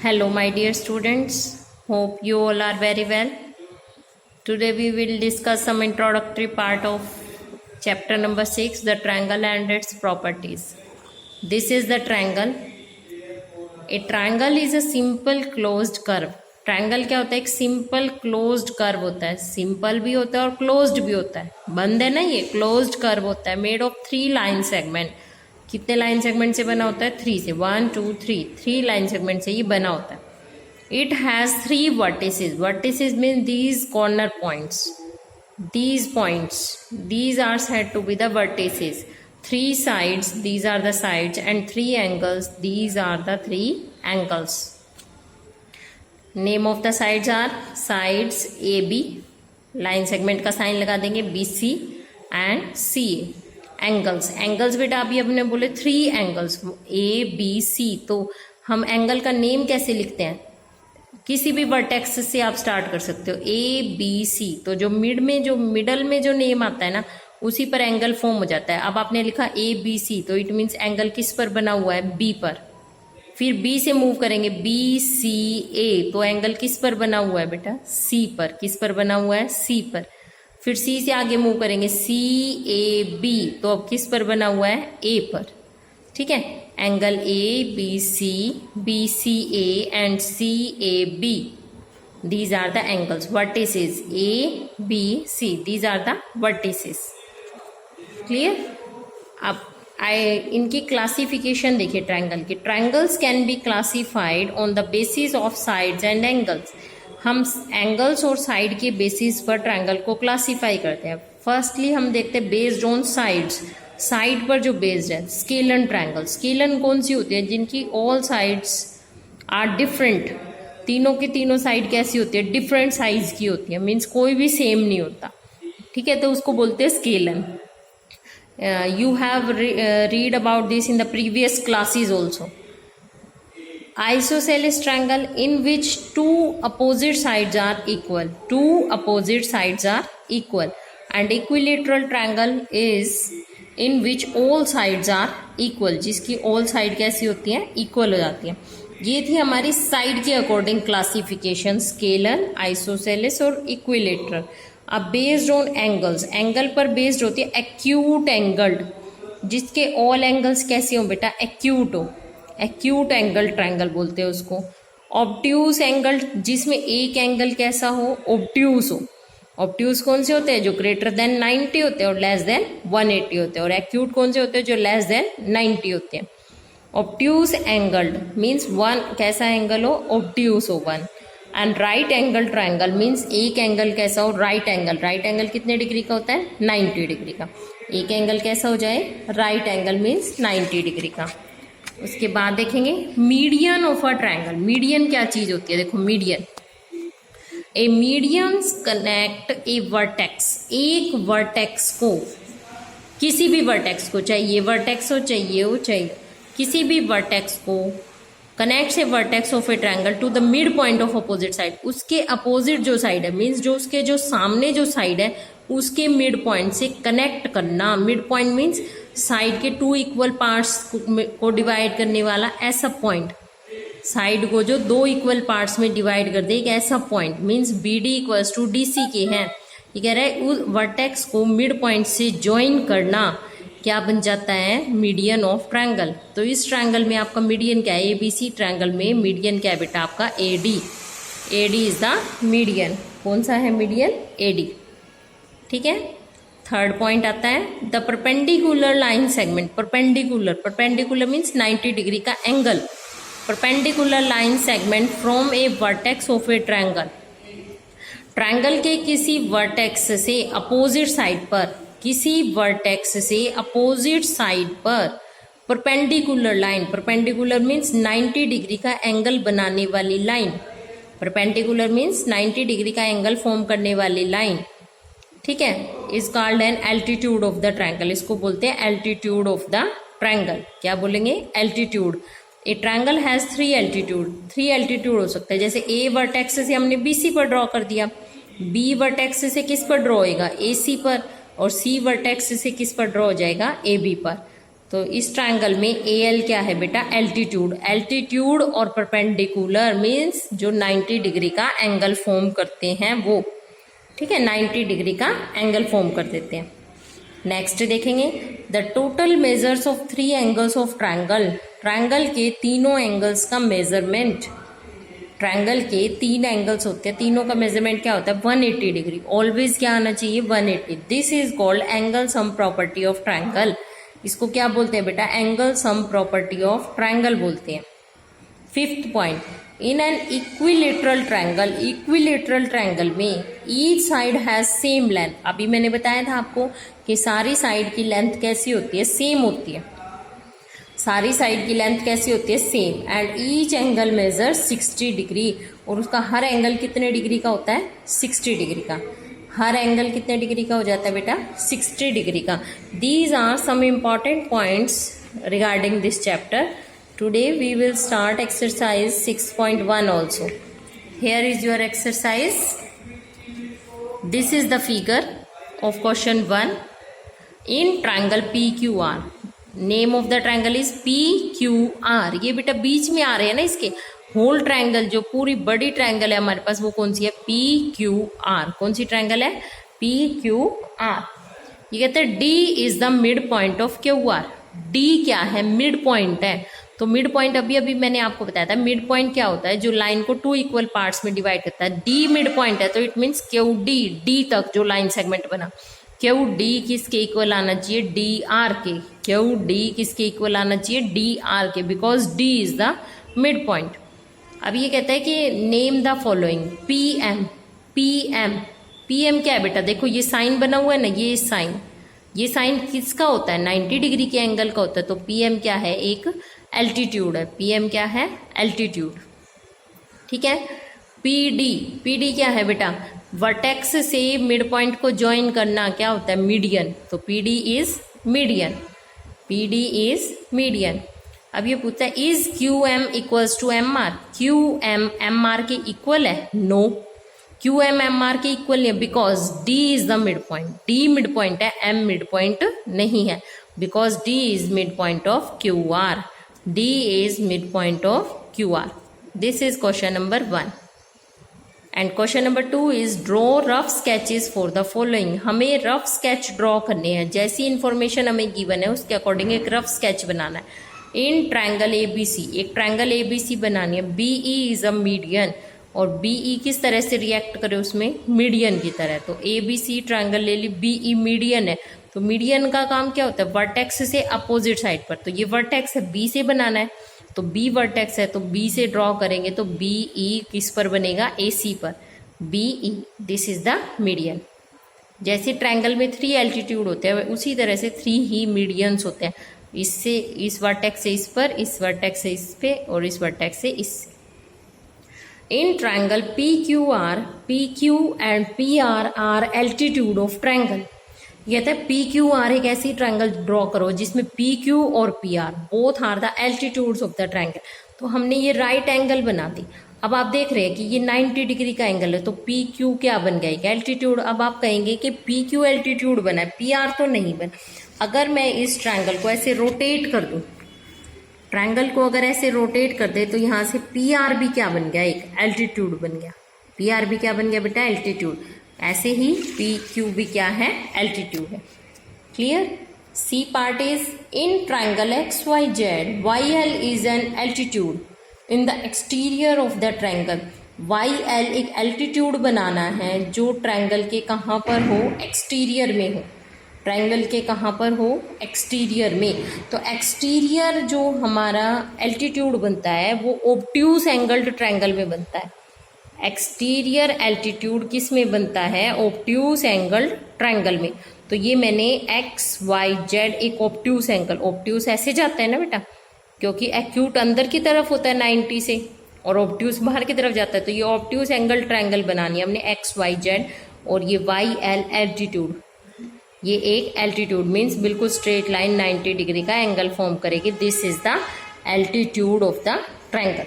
Hello, my dear students. Hope you all are very well. Today we will discuss some introductory part of chapter number 6, the triangle and its properties. This is the triangle. A triangle is a simple closed curve. Triangle क्या होता है? एक simple closed curve होता है. Simple भी होता है और क्लोज्ड भी होता है. बंद है ना, ये क्लोज्ड कर्व होता है. Made of 3 line segment. कितने लाइन सेगमेंट से बना होता है? 3 से. 1 2 3 3 लाइन सेगमेंट से ये बना होता है. It has 3 vertices. Vertices mean these corner points. these points, these are said to be the vertices. 3 sides, these are the sides, and 3 angles, these are the 3 angles. Name of the sides are sides AB, line segment का sign लगा देंगे, BC and CA. Angles, angles बेटा अभी अपने बोले 3 angles ABC, तो हम angle का नेम कैसे लिखते हैं? किसी भी वर्टेक्स से आप स्टार्ट कर सकते हो. ABC, तो जो मिडल में जो नेम आता है ना, उसी पर एंगल फॉर्म हो जाता है. अब आपने लिखा ABC, तो इट मीन्स एंगल किस पर बना हुआ है? B पर. फिर B से मूव करेंगे BCA, तो एंगल किस पर बना हुआ है बेटा? C पर. किस पर बना हुआ है? C पर. फिर C से आगे मूव करेंगे CAB, तो अब किस पर बना हुआ है? A पर. ठीक है. Angle ABC, BCA and CAB, these are the angles, vertices ABC, these are the vertices. Clear? अब इनकी क्लासिफिकेशन देखिए ट्रायंगल की. Triangles can be classified on the basis of sides and angles. हम एंगल्स और side के basis पर triangle को classify करते हैं. फर्स्टली हम देखते हैं बेस्ड ऑन साइड्स. साइड पर जो बेस्ड है, स्केलन ट्रायंगल. स्केलन कौन सी होती है? जिनकी ऑल साइड्स आर डिफरेंट. तीनों की तीनों साइड कैसी होती है? डिफरेंट साइज की होती है. मीन्स कोई भी सेम नहीं होता. ठीक है, तो उसको बोलते हैं scalene. You have read about this in the previous classes also. Isosceles triangle in which 2 opposite sides are equal. 2 opposite sides are equal. And equilateral triangle is in which all sides are equal. जिसकी all side कैसी होती हैं? Equal हो जाती हैं. ये थी हमारी साइड के अकॉर्डिंग क्लासिफिकेशन, स्केलर, आइसोसेलेस और इक्विलेटरल. अब बेस्ड ऑन एंगल्स, एंगल पर बेस्ड होती है एक्यूट एंगल्ड, जिसके ऑल एंगल्स कैसे हो बेटा? एक्यूट हो. एक्यूट एंगल ट्रायंगल बोलते हैं उसको. ऑब्ट्यूस एंगल, जिसमें एक एंगल कैसा हो? ऑब्ट्यूस हो. ऑब्ट्यूस कौन से होते हैं? जो ग्रेटर देन 90 होते हैं और लेस देन 180 होते हैं. और एक्यूट कौन से होते हैं? जो लेस देन 90 होते हैं. ऑब्ट्यूस एंगल्ड मीन्स वन कैसा एंगल हो? ऑब्ट्यूस हो, one. And right angle triangle means एक एंगल कैसा हो? Right angle. राइट एंगल कितने डिग्री का होता है? 90 डिग्री का. एक एंगल कैसा हो जाए? राइट एंगल मीन्स 90 डिग्री का. उसके बाद देखेंगे median of a triangle. Median क्या चीज होती है? देखो मीडियन, ए मीडियंस कनेक्ट ए वर्टेक्स. एक वर्टेक्स को, किसी भी वर्टेक्स को, चाहे ये वर्टेक्स हो चाहे ये हो, चाहे किसी भी वर्टेक्स को connects a vertex of a triangle to the mid point of opposite side. उसके अपोजिट जो साइड है, मीन्स जो उसके जो सामने जो साइड है, उसके मिड पॉइंट से कनेक्ट करना. मिड पॉइंट मीन्स साइड के 2 इक्वल पार्ट्स को डिवाइड करने वाला ऐसा पॉइंट. साइड को जो 2 इक्वल पार्ट्स में डिवाइड कर दे, एक ऐसा point. Means BD equals to DC के हैं. ये कह रहा है उस वर्टेक्स को मिड पॉइंट से ज्वाइन करना क्या बन जाता है? Median of triangle. तो इस ट्रायंगल में आपका मीडियन क्या है? ABC ट्रायंगल में मीडियन क्या है बेटा? आपका AD. AD is the median. कौन सा है मीडियन? AD. ठीक है. थर्ड पॉइंट आता है the perpendicular line segment. Perpendicular means 90 degree का angle. Perpendicular line segment from a vertex of a triangle. Triangle के किसी वर्टेक्स से अपोजिट साइड पर, किसी वर्टेक्स से अपोजिट साइड पर perpendicular line. Perpendicular means 90 degree का एंगल बनाने वाली लाइन. परपेंडिकुलर मीन्स 90 डिग्री का एंगल फॉर्म करने वाली लाइन. ठीक है. Is called an altitude of the triangle. इसको बोलते हैं एल्टीट्यूड ऑफ द ट्रायंगल. क्या बोलेंगे? Altitude. A triangle has 3 altitude. 3 altitude हो सकता है. जैसे A वर्टेक्स से हमने BC पर ड्रॉ कर दिया, B वर्टेक्स से किस पर ड्रॉ होएगा? AC पर. और C वर्टेक्स से किस पर ड्रॉ हो जाएगा? AB पर. तो इस ट्रायंगल में ए एल क्या है बेटा, एल्टीट्यूड। एल्टीट्यूड और परपेंडिकुलर मीन्स जो 90 डिग्री का एंगल फॉर्म करते हैं वो, ठीक है, 90 डिग्री का एंगल फॉर्म कर देते हैं। नेक्स्ट देखेंगे, the total measures of 3 angles of triangle. Triangle के तीनों एंगल्स का मेजरमेंट, ट्रायंगल के 3 एंगल्स होते हैं, तीनों का मेजरमेंट क्या होता है, 180 डिग्री। ऑलवेज क्या आना चाहिए, 180। This is called angle sum property of triangle. इसको क्या बोलते हैं बेटा, angle sum property of triangle बोलते हैं। 5th point, in an equilateral triangle, equilateral triangle में each side has same length. अभी मैंने बताया था आपको कि सारी साइड की लेंथ कैसी होती है, सेम होती है। सारी साइड की लेंथ कैसी होती है, same. And each angle measure 60 degree, और उसका हर एंगल कितने डिग्री का होता है, 60 डिग्री का। हर एंगल कितने डिग्री का हो जाता है बेटा, 60 डिग्री का। These are some important points regarding this chapter. Today we will start exercise 6.1 also. Here is your exercise. This is the figure of question 1 in triangle PQR. Name of the triangle is PQR. ये बेटा बीच में आ रहे हैं ना इसके, whole triangle जो पूरी बड़ी ट्रायंगल है हमारे पास वो कौन सी है, PQR। कौन सी ट्रायंगल है, PQR। ये कहते हैं D is the mid point of QR. D क्या है, मिड पॉइंट है। तो मिड पॉइंट अभी अभी मैंने आपको बताया था, मिड पॉइंट क्या होता है, जो लाइन को 2 इक्वल पार्ट्स में डिवाइड करता है। डी मिड पॉइंट है तो it means Q D, D तक जो लाइन सेगमेंट बना, क्यू डी किसके इक्वल आना चाहिए, डी आर के। क्यू डी किसके इक्वल आना चाहिए, डी आर के, because D is the mid point. अब ये कहता है कि name the following, P M. P M, P M क्या है बेटा, देखो ये साइन बना हुआ है ना, ये साइन, ये साइन किसका होता है, 90 डिग्री के एंगल का होता है। तो पी एम क्या है, एक एल्टीट्यूड है। पीएम क्या है, एल्टीट्यूड, ठीक है। पीडी, पीडी क्या है बेटा, वर्टेक्स से मिड पॉइंट को ज्वाइन करना क्या होता है, मीडियन। तो PD is median, PD is median. अब ये पूछता है is Q M equals to M R. Q M M R के इक्वल है, no, Q M M R के इक्वल नहीं है, because D is the mid point. D mid point है, एम मिड पॉइंट नहीं है, because D is mid point of Q R. D is midpoint of QR. This is question number 1. And question number 2 is draw rough sketches for the following. हमें rough sketch draw करने हैं, जैसी information हमें given है उसके according एक rough sketch बनाना है। In triangle ABC, एक triangle ABC बनानी है। BE is a median, और BE किस तरह से react करे उसमें, median की तरह। तो ABC triangle ले ली, BE median है, तो मीडियन का काम क्या होता है, वर्टेक्स से अपोजिट साइड पर। तो ये वर्टेक्स है, बी से बनाना है, तो बी वर्टेक्स है, तो बी से ड्रॉ करेंगे तो बी ई किस पर बनेगा, ए सी पर, B E, this is the median. जैसे ट्रायंगल में 3 एल्टीट्यूड होते हैं उसी तरह से 3 ही मीडियंस होते हैं। इससे इस वर्टेक्स से इस पर, इस वर्टेक्स से इस पे, और इस वर्टेक्स से इस। In triangle P Q R, P Q and P R are altitude of triangle. ये कहता है पी क्यू आर एक ऐसी ट्रायंगल ड्रॉ करो जिसमें पी क्यू और P R both are the altitudes of the triangle. तो हमने ये राइट एंगल बना दी। अब आप देख रहे हैं कि ये 90 डिग्री का एंगल है, तो पी क्यू क्या बन गया, एक एल्टीट्यूड। अब आप कहेंगे कि पी क्यू एल्टीट्यूड बना है, पी आर तो नहीं बना। अगर मैं इस ट्रायंगल को ऐसे रोटेट कर दूं, ट्रायंगल को अगर ऐसे रोटेट कर दे तो यहाँ से पी आर भी क्या बन गया, एक एल्टीट्यूड बन गया। पी आर भी क्या बन गया बेटा, एल्टीट्यूड। ऐसे ही पी क्यू भी क्या है, एल्टीट्यूड है। Clear. C part is in triangle X Y Z, Y L is an altitude in the exterior of the triangle. Y L एक एल्टीट्यूड बनाना है जो ट्रायंगल के कहाँ पर हो, एक्सटीरियर में हो। ट्रायंगल के कहाँ पर हो, एक्सटीरियर में। तो एक्सटीरियर जो हमारा एल्टीट्यूड बनता है वो ऑब्ट्यूज एंगल्ड ट्रायंगल में बनता है। एक्सटीरियर एल्टीट्यूड किस में बनता है, ऑब्ट्यूज एंगल ट्रायंगल में। तो ये मैंने एक्स वाई जेड एक ऑब्ट्यूज एंगल, ऑब्ट्यूज ऐसे जाता है ना बेटा, क्योंकि एक्यूट अंदर की तरफ होता है 90 से और ऑब्ट्यूज बाहर की तरफ जाता है। तो ये ऑब्ट्यूज एंगल ट्रायंगल बनानी है हमने, एक्स वाई जेड, और ये वाई एल एल्टीट्यूड। ये एक एल्टीट्यूड मीन्स बिल्कुल स्ट्रेट लाइन 90 डिग्री का एंगल फॉर्म करेगी। This is the altitude of the triangle.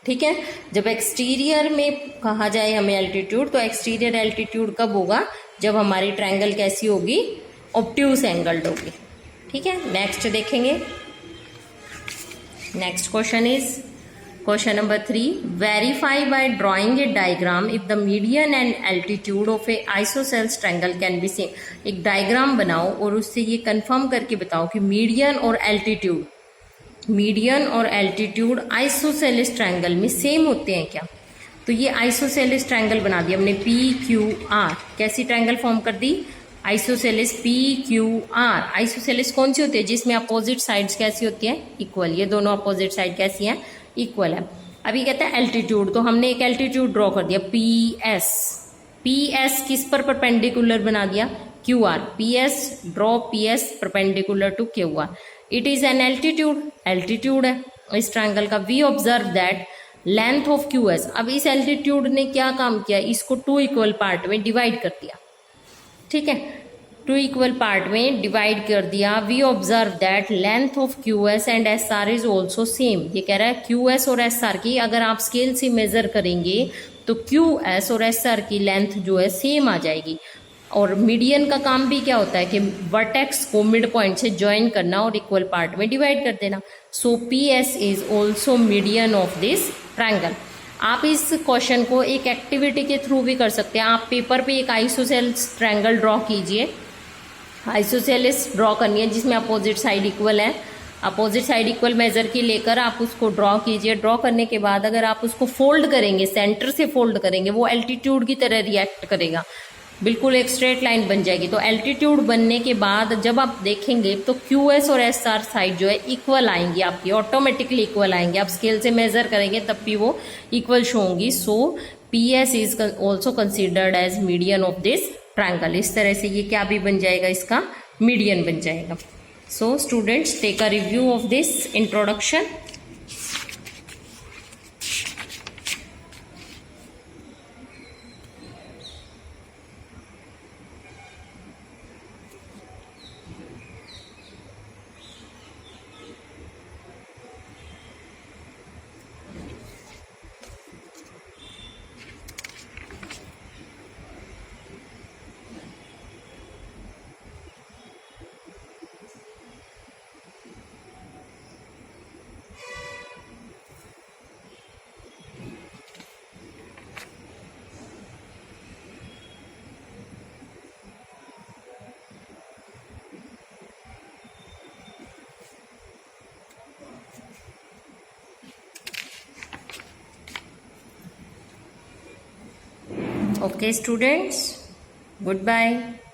ठीक है। जब एक्सटीरियर में कहा जाए हमें एल्टीट्यूड, तो एक्सटीरियर एल्टीट्यूड कब होगा, जब हमारी ट्रायंगल कैसी होगी, ऑब्ट्यूज एंगल्ड होगी। ठीक है, नेक्स्ट देखेंगे। Next question is question number 3, verify by drawing a diagram if the median and altitude of an isosceles triangle can be same. एक डायग्राम बनाओ और उससे ये कंफर्म करके बताओ कि मीडियन और एल्टीट्यूड आइसोसेलेस ट्रायंगल में सेम होते हैं क्या। तो ये आइसोसेलेस ट्रायंगल बना दिया हमने PQR। कैसी ट्रायंगल फॉर्म कर दी, आइसोसेलेस PQR। आइसोसेलेस कौन सी होती है, जिसमें अपोजिट साइड्स कैसी होती हैं, इक्वल। ये दोनों अपोजिट साइड कैसी हैं, इक्वल है। अभी कहते हैं एल्टीट्यूड, तो हमने एक एल्टीट्यूड ड्रॉ कर दिया PS किस पर परपेंडिकुलर बना दिया, QR। Draw PS perpendicular to QR। It is an altitude है इस ट्रायंगल का। We observe that length of QS। अब इस एल्टीट्यूड ने क्या काम किया, इसको 2 इक्वल पार्ट में डिवाइड कर दिया। ठीक है, 2 इक्वल पार्ट में डिवाइड कर दिया। We observe that length of QS and SR is also same. ये कह रहा है QS और SR की अगर आप स्केल से मेजर करेंगे तो QS और SR की लेंथ जो है सेम आ जाएगी। और मीडियन का काम भी क्या होता है कि वर्टेक्स को मिड पॉइंट से ज्वाइन करना और इक्वल पार्ट में डिवाइड कर देना। सो PS is also median of this triangle. आप इस क्वेश्चन को एक एक्टिविटी के थ्रू भी कर सकते हैं। आप पेपर पे एक आइसोसेलेस ट्रायंगल ड्रॉ कीजिए। आइसोसेलेस ड्रॉ करनी है जिसमें अपोजिट साइड इक्वल है। अपोजिट साइड इक्वल मेजर की लेकर आप उसको ड्रॉ कीजिए। ड्रॉ करने के बाद अगर आप उसको फोल्ड करेंगे, सेंटर से फोल्ड करेंगे, वो एल्टीट्यूड की तरह रिएक्ट करेगा, बिल्कुल एक स्ट्रेट लाइन बन जाएगी। तो एल्टीट्यूड बनने के बाद जब आप देखेंगे तो QS और SR साइड जो है इक्वल आएंगी, आपकी ऑटोमेटिकली इक्वल आएंगे। आप स्केल से मेजर करेंगे तब भी वो इक्वल शो होंगी। So PS is also considered as median of this triangle. इस तरह से ये क्या भी बन जाएगा, इसका मीडियन बन जाएगा। So students, take a review of this introduction. Okay students, goodbye.